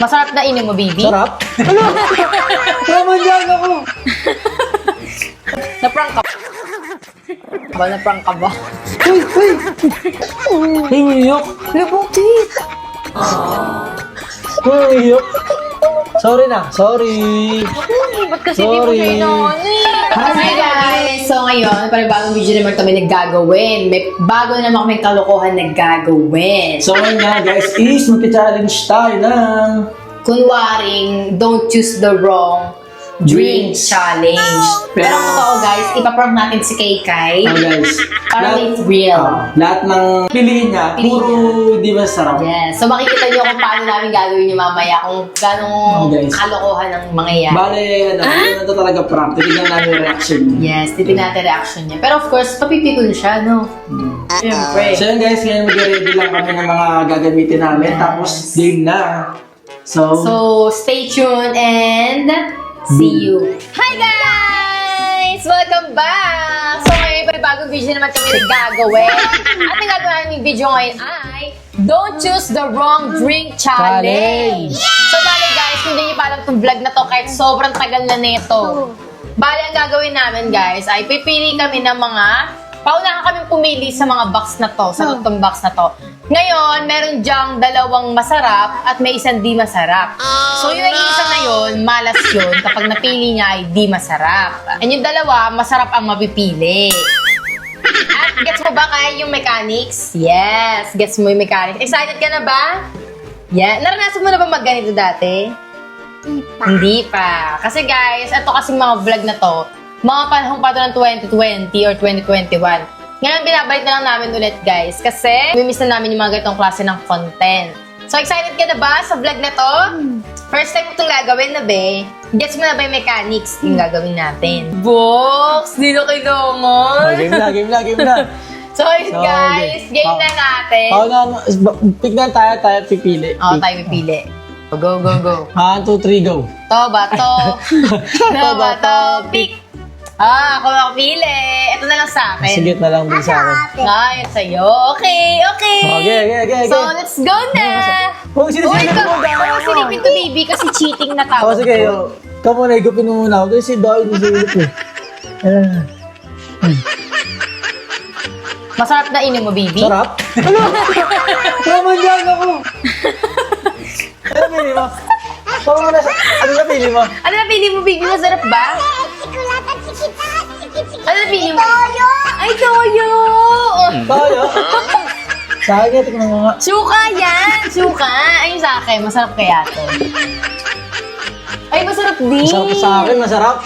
Masarap na inom mo, baby? Sarap? Ano? Naman yan ako. Na-prank ka ba? Na-prank ka ba? Uy! Hingiyok! Lubukit! Hingiyok! Sorry na, sorry. Ba't kasi di mo siya inaani? Hi guys! So ngayon, panibagong video naman kami naggagawin. May bago naman kami kalokohan naggagawin. So nga guys, is magka-challenge tayo ng Kunwaring, don't choose the wrong drink challenge. Pero totoo guys, ipaprank natin si Kaykay. guys. Para it's real. Lahat ng piliin niya, puro di masarap. Yes. So makikita niyo kung paano namin gagawin yung mamaya, kung gano'ng guys. kalokohan ng mangyayari. Bale, ano to talaga prank. Tignan namin yung reaction niya. Yes, titignan natin reaction niya. Pero of course, papipikon siya, no? Siyempre. So yun guys, ngayon mag-ready lang kami ng mga gagamitin namin. Yes. Tapos game na. So, stay tuned and see you. Hi guys! Welcome back! So ngayon, panibagong video naman kami naggagawin. At ang gagawin namin video ngayon ay Don't Choose the Wrong Drink Challenge! So bale guys, kung hindi niyo pa alam itong vlog na to kahit sobrang tagal na nito. Bale, ang gagawin namin guys ay pipili kami ng mga paunahan kami pumili sa mga box na to, sa lutong box na to. Ngayon, meron dyang dalawang masarap at may isang di masarap. So, yung isa na yun, malas yun kapag napili niya ay di masarap. And yung dalawa, masarap ang mapipili. At gets mo ba kaya yung mechanics? Yes, gets mo yung mechanics. Excited ka na ba? Yeah. Naranasan mo na ba magganito dati? Hindi pa. Kasi guys, ito kasing mga vlog na to, mga panahon pa ito ng 2020 or 2021. Ngayon, binabalik na lang namin ulit, guys. Kasi, mimiss na namin yung mga ganitong klase ng content. So, excited ka na ba sa vlog na to? First time mo itong gagawin na, be. Gets mo na ba yung mechanics yung gagawin natin? Box! Di na kailangan. Game na. So, guys, game na natin. Pick na tayo pipili. Oo, tayo pipili. Go. 1, 2, 3, go. To ba to? To ba to? Pick! Ako makapili. Ito na lang sa akin. Sige na lang din sa akin. Ngayon sa'yo. Okay. Okay. So, let's go na! Huwag sinisipin mo Huwag silipin to, baby, kasi cheating na tawag sige, yo. Kamu na, igupin mo muna ako. Kasi dahil nisilip eh. Masarap na inom mo, baby? Sarap? Ano? Naman yan ako. Ano pili mo? Ano na pili mo? Ano na pili mo, baby? Masarap ba? Ano na pili mo? Toyo! Ay, toyo! Tayo? Sa akin, tikman mo nga. Suka yan! Suka! Ayun sa akin, masarap kaya to. Ay, masarap din! Masarap sa akin, masarap.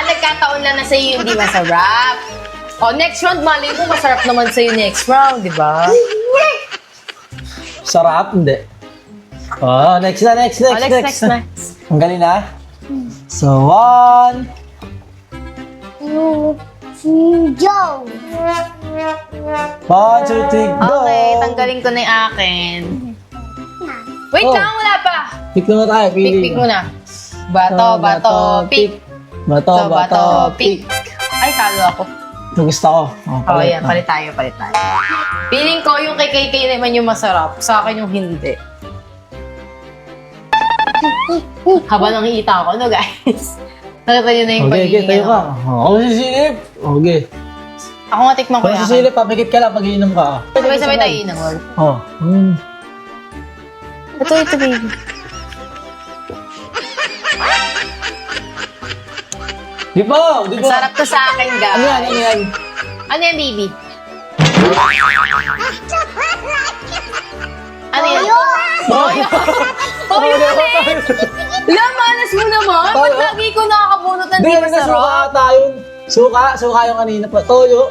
Nagkataon lang na sa'yo hindi masarap. Next round, mali mo, masarap naman sa'yo next round, di ba? Sarap? Hindi. Next na. Ang galing na? So, 1, Joe. 1, 2, 3, go! Okay, tanggalin ko na yung akin. Wait lang, wala pa. Pick na tayo, pili. Pick muna. Bato, pick. Bato, pick. Ay, talo ako. Ito gusto ko. Yan, palit tayo. Feeling ko yung kay naman yung masarap. Sa akin yung hindi. Haba nang iita ako, no guys? Nakita nyo na yung Okay, tayo ka. Ako sisilip. Okay. Ako nga tikman ko Kung yan. sisilip, papikit ka lang pag iinom ka. Sabay-sabay tayo inom. Ito, baby. Di ba? Sarap to sa akin, guys. Ano yan? Ano yan, baby? Ano yan? Toyo! Toyo ulit! Malas mo naman! Ba't lagi ko nakakabunot ng di masarap? Suka tayo. Suka yung kanina pa. Toyo.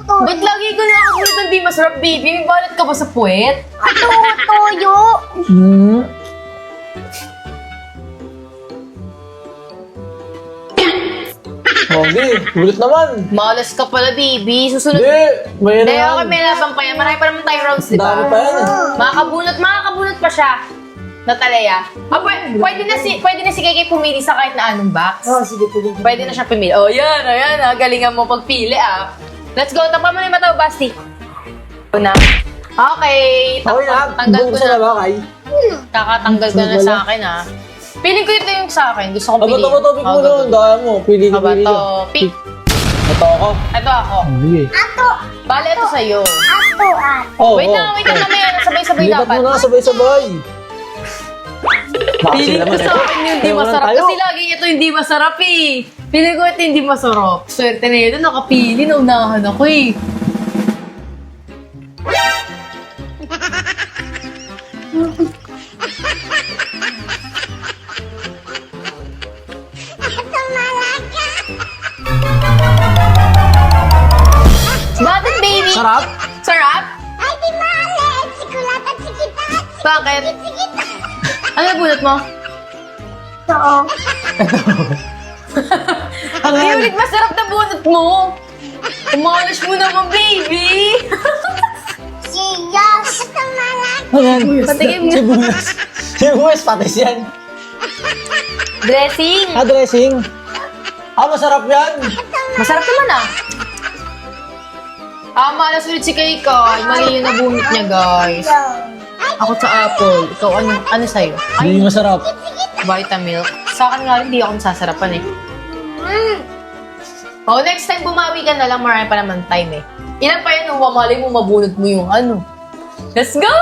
Ba't lagi ko nakakabunot ng di masarap, baby? May balat ka ba sa puwet? Toyo. Okay, ulit naman. Malas ka pala, baby. Susunod. Mayroon Hindi, naman. okay, may labang pa yan. Marami pa naman tayo rounds, di ba? Dami pa yan eh. Makakabunot pa siya. Natalaya. Pwede na si Keke pumili sa kahit na anong box. Sige, pili. Pwede na siya pumili. Yan. Galingan mo pagpili, Let's go. Tapa mo na yung mata, Basti. Na. Okay. Okay na, Tanggal ko buksan na. na ba, Kay? Kakatanggal ko na sa akin, ha. Piling ko ito yung sa akin. Gusto kong piliin. Bato, pick mo nun. Daya mo. Pili ka, pili ka. Bato, pick. Bato ako. Ito ako. Sige. Ato. Bale, ito sa'yo. Ato. Oh, Wait lang, mamaya. Sabay-sabay Lipat dapat. mo na, sabay-sabay. Piling ko sa akin yung hindi masarap. Kasi lagi ito hindi masarap eh. Piling ko ito hindi masarap. Swerte na yun. Nakapili, naunahan ako eh. Bakit, baby? Sarap? Sarap? Ay, di mali. Sikulat at sikitat. Bakit? Ano bunot mo? Oo. Ano Ay, yan? ulit masarap na bunot mo. Umalas mo naman, baby. Siyas. Ano yan? Patigim nga. Sibuyas. Sibuyas, patis yan. Dressing. Dressing. Masarap yan. Masarap naman ah. Malas ulit si Kay Kay. Mali yung nabunot niya, guys. Ako sa apple. Ikaw, ano sa'yo? Hindi masarap. Vitamilk. Sa akin nga rin, hindi ako nasasarapan eh. Oh, next time bumawi ka na lang, marami pa naman time eh. Ilan pa yan, mamali mo, mabunot mo yung ano. Let's go!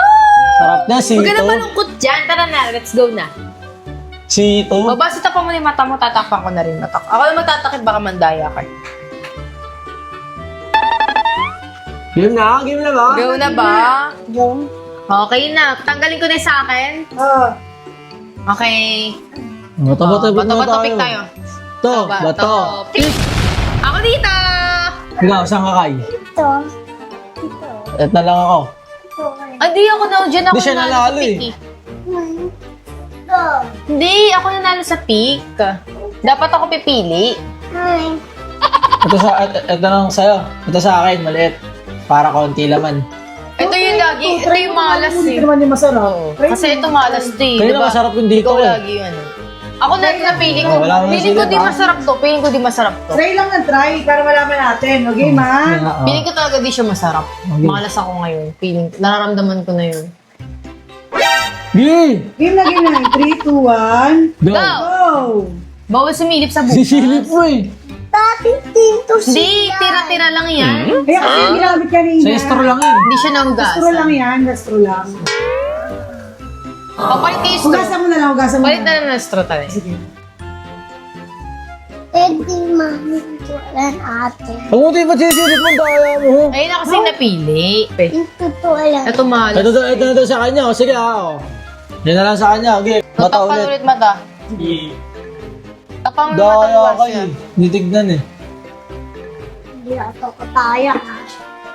Sarap na, Huwag ka na sito. malungkot dyan. Tara na, let's go na. Sito. Babasa tapan mo na yung mata mo, tatakpan ko na rin mata ko. Ako na magtatakip, baka mandaya ka. Game na ba? Go na ba? Yung. Okay na. Tanggalin ko na yung sa akin. Okay. Bato, Bato, pick tayo. Bato, bato. Pick. Ako dito! Ikaw, saan ka, Kay? Ito. Et na lang ako. Hindi ako na dyan. Ako Hindi siya nanalo nanalo sa pick eh. Ito. Hindi, ako nanalo sa pick. Dapat ako pipili. Ay. Ito lang sa'yo. Ito sa akin, maliit. Para konti laman. Ito yung lagi. Ito yung malas eh. naman yung masarap. Oo. Kasi ito malas to eh. Kaya Diba? masarap yung dito Ikaw eh. lagi yun. Ako na ito na feeling ko. Wala akong Feeling ko silip, di ah. masarap to. Feeling ko di masarap to. Try lang ng try para malaman natin. Okay, ma? Feeling ko talaga di siya masarap. Okay. Malas ako ngayon. Feeling, nararamdaman ko na yun. Game na. 3, 2, 1. Go! Go! Go! Bawal sumilip sa bukas. Sisilip mo eh. Dating tinto Hindi, tira-tira lang yan. Kaya kasi yung ginamit kanina. Sa estro lang yan. Hindi siya nahugasan. Gastro lang yan. Gastro lang. Papalit kayo straw. Hugasan mo na lang. Hugasan mo Palit na na lang. lang ng straw tayo. Sige. Pwede mamitulan ate. Huwag mo tayo sisilip mo, daya mo. Ayun na kasi napili. Itutulan. Ito malas. Ito na sa kanya. O, sige ah. Yan na lang sa kanya. Okay. Bata Tatakpan ulit. ulit mata. Tapang mo mata Daya bukas kay. yan. Nitignan eh. Hindi ako kataya.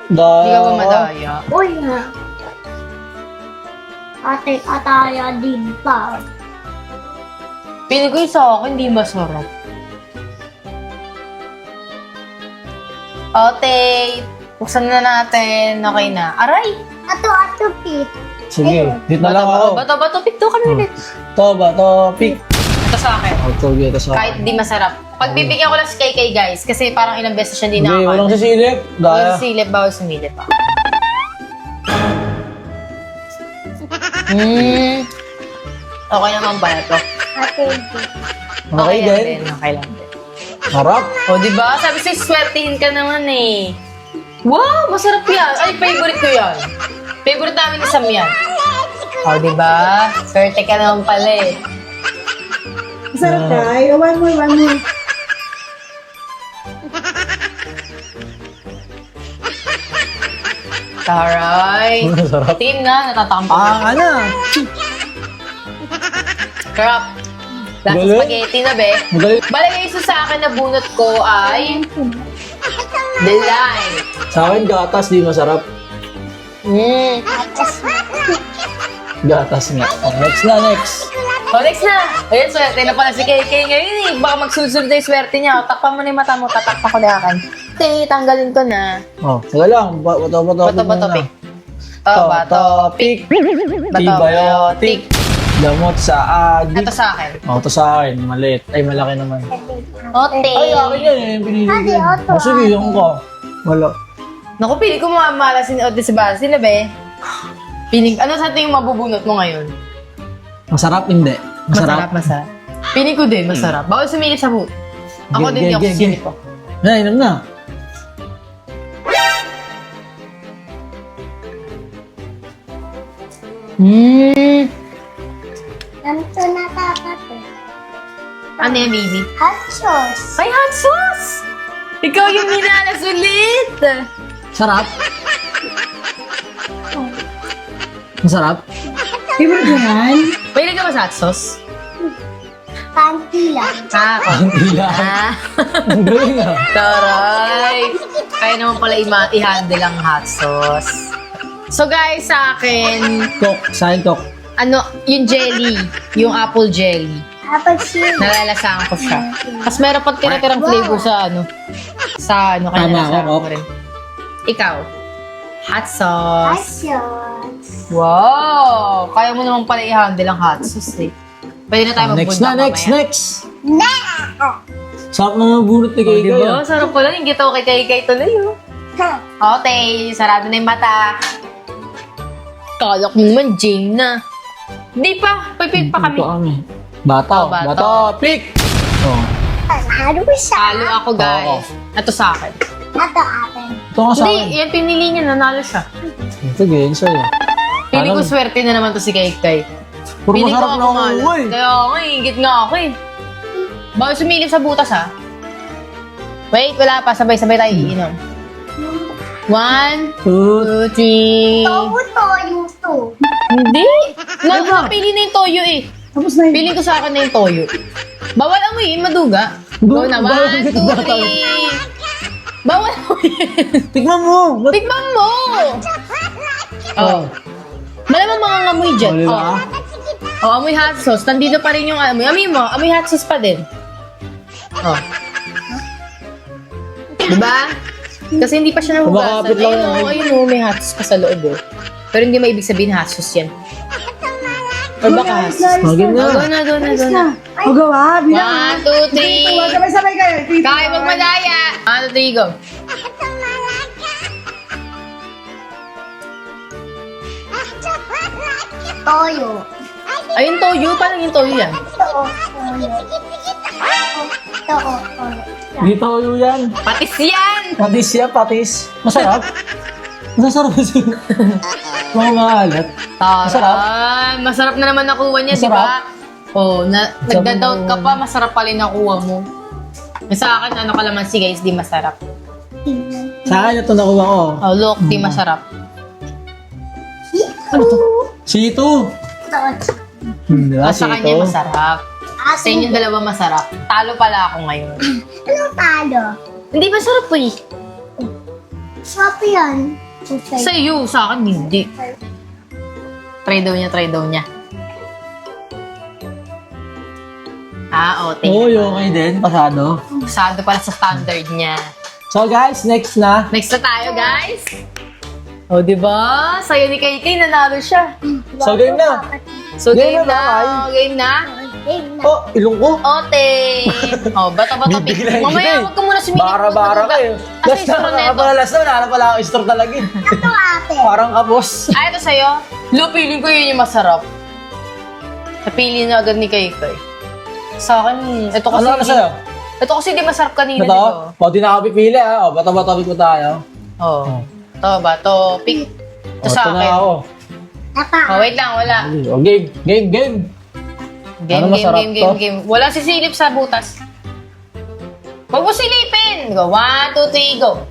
Daya. Hindi ka ba madaya? Uy nga. Ate kataya din pa. Pili ko yung sa akin, hindi masarap. Okay. Buksan na natin. Okay na. Aray! Ato, Pete. Sige. Dito na lang ako. Bato, pick to kami ulit. To ba? To pick. Ito sa akin. Ito sa Kahit di masarap. Pagbibigyan ko lang si KK guys, kasi parang ilang beses siya hindi Hindi, walang nakakain. sisilip. Bawal Daya. silip, bawal sumilip pa. Okay naman ba ito? Ate din. Okay lang din. Okay lang din. Harap. O, di ba? Sabi sa'yo, swertihin ka naman eh. Wow, masarap yan. Ay, favorite ko yan. Favorite namin ni Sam yan. O, di ba? Swerte ka naman pala eh. Masarap tayo. One more. Taray. Sarap. Team na, natatampo. Ano? Crap. Lasa Galing. spaghetti na, be. Magaling. Balagay isa sa akin na bunot ko ay delight. Sa akin, gatas, di masarap. Gatas nga. Oh, next na, next. O, next na. Ayan, swerte na pala si KK ngayon eh. Baka magsulsul na yung swerte niya. O, takpan mo na yung mata mo. Tatakpan ko na akin. Okay, tanggalin ko na. Oh, taga lang. Bato, pick. Bato, pick. Antibiotic. Gamot sa adi. Ito sa akin. Oh, ito sa akin. Maliit. Ay, malaki naman. Okay. Ay, akin yan. Yung pinili Adi, ko. auto, Oh, sige, yung ko. Wala. Naku, pili ko mamalasin o disibasin na be. Piling, ano sa tingin mabubunot mo ngayon? Masarap, hindi. Masarap. Piling ko din, masarap. Bawal sumilip sa boot. Ako din, di ako sumilip ko. Ay, inom na. Ganito nakakato. Ano yan, baby? Hot sauce. Ay, hot sauce! Ikaw yung minalas ulit! Sarap. Masarap. Favorite mo yan? Pwede ka ba sa hot sauce? Panty lang. Hindi lang. Ah. Ang galing ah. Taray! Kaya naman pala i-handle ang hot sauce. So guys, sa akin, Coke. Sa akin, Coke. ano, yung jelly, yung apple jelly. Apple syrup. Nalalasahan ko siya. Tapos meron pang tira-tirang flavor sa kaya Tama nalasahan ako, ko rin. Ikaw, hot Hot sauce. sauce. Wow! Kaya mo naman pala i-handle ang hot sauce eh. Pwede na tayo Next magbunda na, next. Na! Sarap na mabunot ni Kay Kay. Diba? Sarap pala. Yung gito kay Kay tuloy oh. Okay, sarado na yung mata. Kalak mo naman, Jane na. Hindi pa, pipit pa kami. Bato. Oh, bato. Bato. Pick! Oh. Halo siya. Talo ako guys. Ito sa akin. Ito atin. Ito nga sa Hindi, akin. yan pinili niya, nanalo siya. Sige, yun sa'yo. Pili ko Parang- swerte na naman to si Kay Kay. Puro Pili ko masarap na ako ako malo. eh. Kaya nga, higit nga ako eh. Bawal sumilip sa butas ha. Wait, wala pa. Sabay-sabay tayo iinom. 1, 2, 3. Toyo yung to. Hindi. Napili na yung toyo eh. Tapos na yun. Piling ko sa akin na yung toyo. Bawal amuyin, maduga. Go na. Bawal 1, 2, 3. Bawal amuyin. Tikman mo! Tikman mo! Oh. Malamang mga ngamoy dyan. Oh, diba? Oh, amoy hot sauce. Nandito pa rin yung amoy. Amoy mo, amoy hot sauce pa din. Oh. Diba? Kasi hindi pa siya nahugasan. Kumakapit lang Ayun yan. oh, ayun oh, may hot sauce pa sa loob oh. Pero hindi maibig sabihin hot sauce yan. Or baka hot sauce. Magin na. Oh, go na, go na, go na. O gawa, bilang. 1, 2, 3. Sabay-sabay kayo. Kaya magmadaya. 1, 2, 3, go. Toyo. Ayun, toyo. Parang yung toyo yan. Toyo. Toyo. Hindi tayo yan. Patis yan! Patis yan, patis. Masarap. Masarap siya. Mga maalat. Masarap. Taray! Masarap na naman nakuha niya, di Masarap. ba? Oh, nagda-doubt ka naman. pa, masarap pala yung nakuha mo. Yung sa akin, ano kalamansi guys, di masarap. Sa akin ito nakuha ko. Oh, look, di masarap. Ano to? Sito. Hindi Oh, ba, sa kanya sito? masarap. Sa inyong dalawa masarap. Talo pala ako ngayon. Anong talo? Hindi masarap po eh. Swap yan. Sa iyo, sa akin hindi. Try daw niya. Ah, okay. Oo, yung kayo din. Pasado. Pasado pala sa standard niya. So guys, next na. Next na tayo, guys. O, di ba? Sa'yo ni Kay Kay, nanalo siya. So game na. So, Game game na, na. Game na. Game na. Oh, ilong ko. Ote. O, bato-bato. Bibigla Mamaya, huwag ka muna sumilip. Bara-bara kayo. Asa yung straw na ito? Last na, wala na pala ako store talaga eh. Ito ate. Parang kapos. Ay, ito sa'yo. Lo, feeling ko yun yung masarap. Napili na agad ni Kay Kay. Sa akin, ito kasi... Ano na sa'yo? Ito kasi di masarap kanina, Ito? di ba? O, di na ako pipili ah. O, bato-bato ko tayo. Oo. Ito ba? Ito, pick. Ito O, sa ito na akin. ako. Napa. Oh, wait lang, wala. O, game. Game, Ano masarap to? game. Wala sisilip sa butas. Huwag mo silipin. Go, 1, 2, 3, go.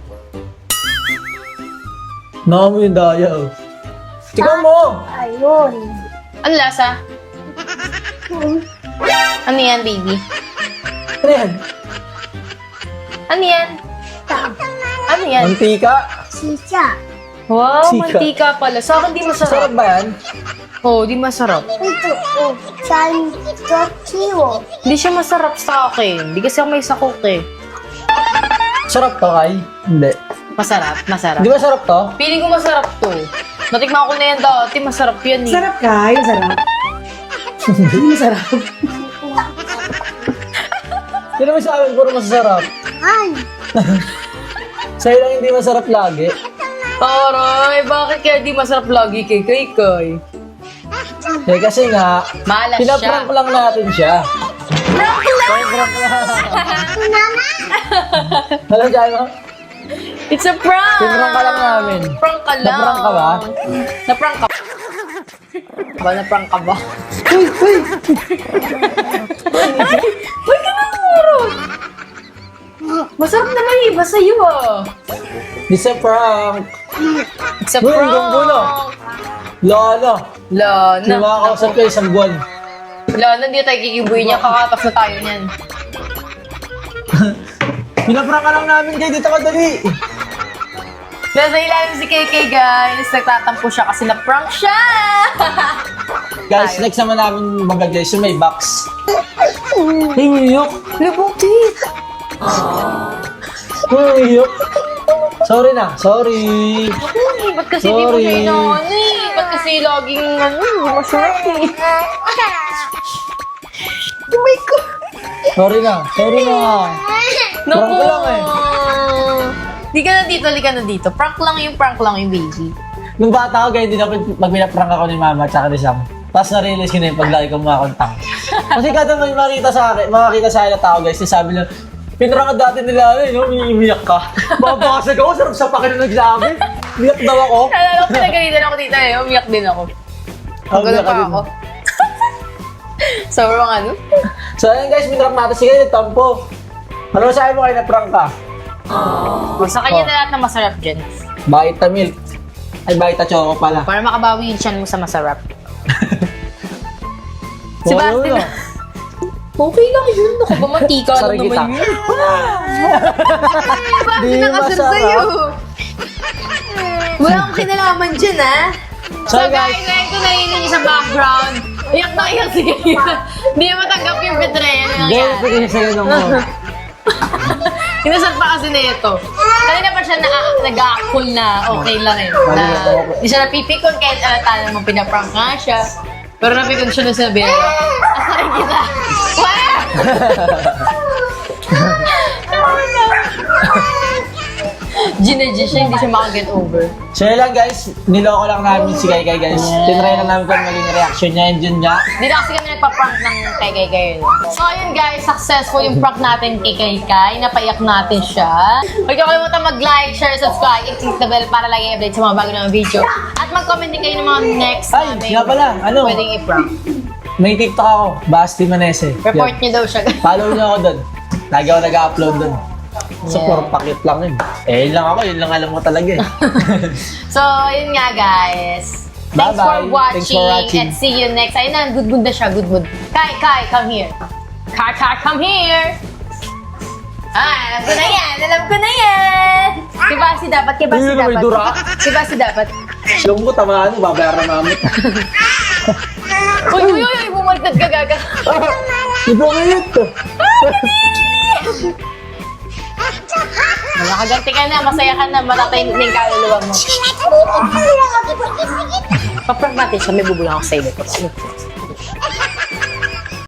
Nakamu yung daya oh. Tignan mo! Ayun. Ano lasa? Ano yan, baby? Ano yan? Ano yan? Ano yan? Mantika? Sisa. Wow, Sika. mantika pala. Sa akin di Sarap masarap. ba yan? Oo, di masarap. Ito. Oh. San Tokiwo. Hindi siya masarap sa akin. Hindi kasi ako may sakok eh. Sarap to, Kai? Hindi. Masarap, masarap. Hindi ba sarap to? Feeling ko masarap to. Natikman ko na yan dati. Masarap yan eh. Sarap ka, yung sarap. Hindi masarap. Hindi naman sa amin, puro masasarap. Ay. Sa'yo lang hindi masarap lagi. Aray, bakit kaya di masarap lagi kay Kay? Eh kasi nga, Malas siya. pinaprank lang natin siya. Prank lang! Prank lang. Hello, Jaima. It's a prank! Pinrank ka lang namin. Prank ka lang. Na-prank ka ba? Na-prank ka ba? Na-prank ka ba? Uy, ka na marot! Masarap naman iba sa'yo ah. It's a prank. It's a Uy, prank. gumbulo. Lolo. Lana. Kumakausap ko isang buwan. Lana, hindi tayo kikibuhin niya. Kakatas na tayo niyan. Pinaprank ka lang namin kayo. Dito ka dali. Nasa ilalim si KK, guys. Nagtatampo siya kasi na-prank siya. Guys, next naman namin magagay so may box. Hingiyok. Labutit. Hingiyok. Sorry na. Sorry. Ay, ba't kasi di mo Sorry. siya inaano eh? Ba't kasi laging hindi masarap eh? Oh my God! Sorry na. Sorry na. Naku! Prank lang eh. Di ka na dito. Prank lang yung baby. Nung bata ko, ganyan din ako pag pinaprank ako ni mama at saka ni Sam. Tapos na-realize ko na yung paglaki ko mga kontang. Kasi kada may makita sa akin na tao guys, sabi nila, pinrank ka dati nila, no? Umiiyak ka. Mabakasag ako, sarap sa pakin na nagsabi. Umiyak daw ako. Alam ko, pinagalitan ako dito eh. Umiyak din ako. Ang Umiyak gano'n ka pa din. ako. Sobrang ano? So ayun guys, pinrank natin. Sige, tampo. Ano masabi mo kayo na prank ka? Sa kanya na lahat na masarap dyan. Baita milk. Ay, baita choco pala. Para makabawi yung tiyan mo sa masarap. Si Sebastian. Okay lang yun. Naku ba, mantika lang Sorry naman kita. yun. Di Bakit nakasar masarap. sa'yo? Wala akong kinalaman dyan, ha? So So, guys, guys. ngayon ko narinig niyo sa background. Iyak na iyak si Kaya. Hindi niya matanggap yung betrayal na Dahil nangyari. pagkakita sa ganun mo. Inasal pa kasi na ito. Kanina pa siya nag-a-cool na okay lang eh. Na, hindi siya napipikon kahit tala mo pinaprank nga siya. Pero napikon siya na sinabi niya, asarin kita. Wow! Ginadya siya, hindi siya makaget over. So yun lang guys, niloko lang namin si Kai guys. Tinry lang namin kung maging reaction niya, yun niya. Hindi na kasi kami nagpa-prank ng kay Kai. So ayun guys, successful yung prank natin kay Kai. Napaiyak natin siya. Huwag niyo kalimutan mag-like, share, subscribe, and click the bell para lagi update sa mga bago naman video. At mag-comment din kayo ng mga next Ay, namin nga pala, ano? pwedeng i-prank. May TikTok ako, Basti Manese. Report Yun. niyo daw siya. Follow niyo ako doon. Lagi ako nag-upload doon. So, Yeah. puro pakit lang yun. Eh, yun lang ako, yun lang alam ko talaga eh. So, yun nga guys. Thanks Bye-bye. for watching. Thanks for watching. And see you next. Ayun na, good mood na siya, good mood. Kai, come here. Kai, come here. Ah, alam ko na yan. Diba si dapat, Yun, may dura. Diba si dapat. Alam mo, tamaan mo, babayaran namin. Uy, bumagtad ka gaga. Ito na yun to. Nakaganti ka na, masaya ka na, matatay na yung kaluluwa mo. Paprank natin siya, may bubulang ako sa iyo.